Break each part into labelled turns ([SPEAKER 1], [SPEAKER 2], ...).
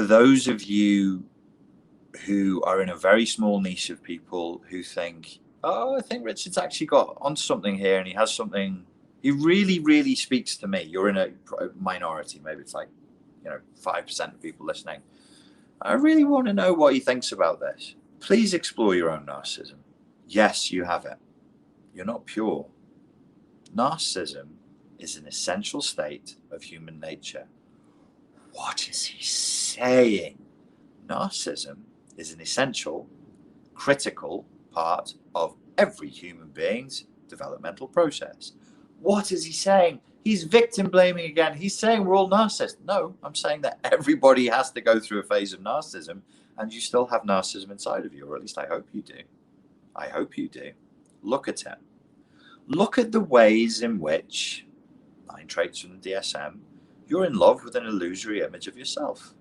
[SPEAKER 1] For those of you who are in a very small niche of people who think, oh, I think Richard's actually got onto something here and he has something, he really, really speaks to me. You're in a minority, maybe it's like, 5% of people listening. I really want to know what he thinks about this. Please explore your own narcissism. Yes, you have it. You're not pure. Narcissism is an essential state of human nature. What is he saying? Narcissism is an essential, critical part of every human being's developmental process. What is he saying? He's victim blaming again. He's saying we're all narcissists. No, I'm saying that everybody has to go through a phase of narcissism, and you still have narcissism inside of you, or at least I hope you do. I hope you do. Look at it. Look at the ways in which, 9 traits from the DSM, you're in love with an illusory image of yourself.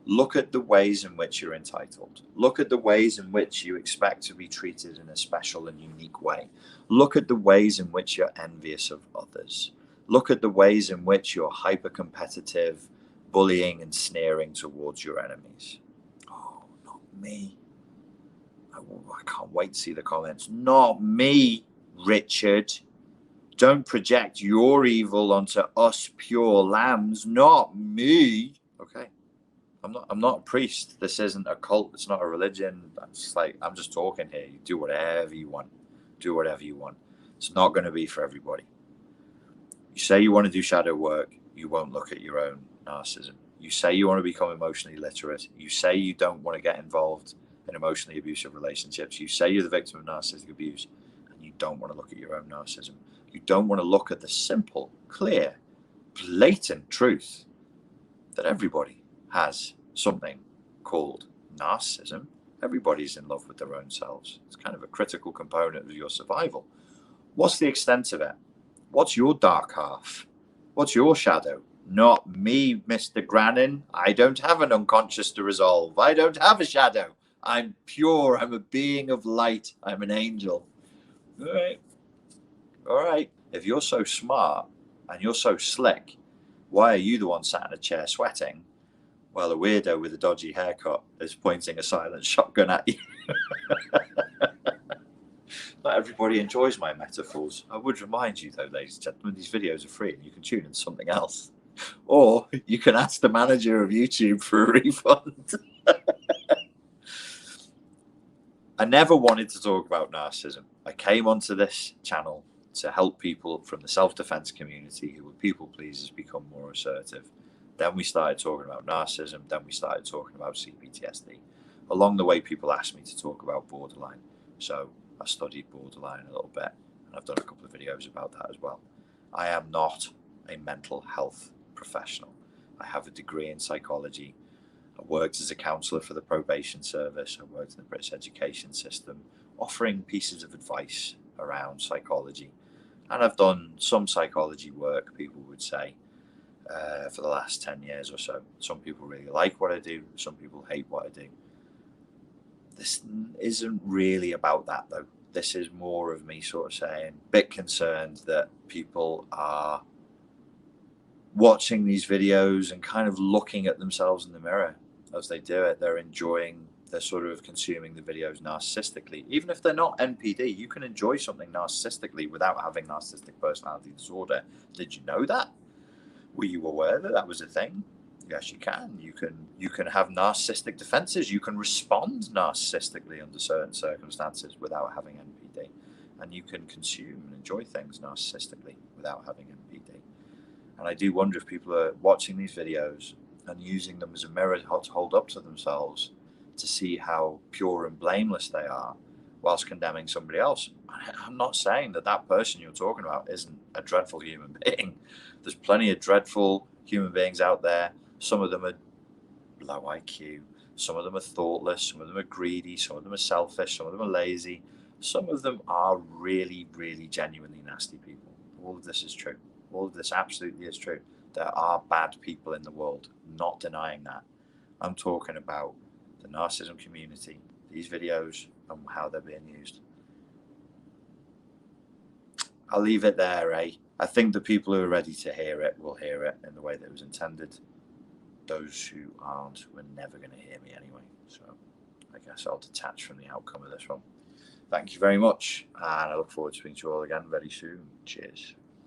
[SPEAKER 1] Look at the ways in which you're entitled. Look at the ways in which you expect to be treated in a special and unique way. Look at the ways in which you're envious of others. Look at the ways in which you're hyper-competitive, bullying and sneering towards your enemies. Oh, not me. I can't wait to see the comments. Not me, Richard. Don't project your evil onto us pure lambs. Not me. Okay. I'm not a priest. This isn't a cult. It's not a religion. I'm just talking here. You do whatever you want. Do whatever you want. It's not going to be for everybody. You say you want to do shadow work, you won't look at your own narcissism. You say you want to become emotionally literate. You say you don't want to get involved in emotionally abusive relationships. You say you're the victim of narcissistic abuse, and you don't want to look at your own narcissism. You don't want to look at the simple, clear, blatant truth that everybody has something called narcissism. Everybody's in love with their own selves. It's kind of a critical component of your survival. What's the extent of it? What's your dark half? What's your shadow? Not me, Mr. Grannon. I don't have an unconscious to resolve. I don't have a shadow. I'm pure. I'm a being of light. I'm an angel. All right. If you're so smart and you're so slick, why are you the one sat in a chair sweating while a weirdo with a dodgy haircut is pointing a silent shotgun at you? Not everybody enjoys my metaphors. I would remind you, though, ladies and gentlemen, these videos are free and you can tune in something else. Or you can ask the manager of YouTube for a refund. I never wanted to talk about narcissism. I came onto this channel to help people from the self-defense community who were people pleasers become more assertive. Then we started talking about narcissism. Then we started talking about CPTSD. Along the way, people asked me to talk about borderline. So I studied borderline a little bit, and I've done a couple of videos about that as well. I am not a mental health professional. I have a degree in psychology. I worked as a counsellor for the probation service. I worked in the British education system, offering pieces of advice around psychology. And I've done some psychology work, people would say, for the last 10 years or so. Some people really like what I do. Some people hate what I do. This isn't really about that, though. This is more of me sort of saying, a bit concerned that people are watching these videos and kind of looking at themselves in the mirror as they do it. They're enjoying, they're sort of consuming the videos narcissistically. Even if they're not NPD, you can enjoy something narcissistically without having narcissistic personality disorder. Did you know that? Were you aware that that was a thing? Yes, you can. You can have narcissistic defenses. You can respond narcissistically under certain circumstances without having NPD. And you can consume and enjoy things narcissistically without having NPD. And I do wonder if people are watching these videos and using them as a mirror to hold up to themselves to see how pure and blameless they are whilst condemning somebody else. I'm not saying that that person you're talking about isn't a dreadful human being. There's plenty of dreadful human beings out there. Some of them are low IQ. Some of them are thoughtless. Some of them are greedy. Some of them are selfish. Some of them are lazy. Some of them are really, really genuinely nasty people. All of this is true. All of this absolutely is true. There are bad people in the world. Not denying that. I'm talking about the narcissism community, these videos, and how they're being used. I'll leave it there, eh? I think the people who are ready to hear it will hear it in the way that it was intended. those who aren't were never going to hear me anyway. So I guess I'll detach from the outcome of this one. Thank you very much, and I look forward to speaking to you all again very soon. Cheers.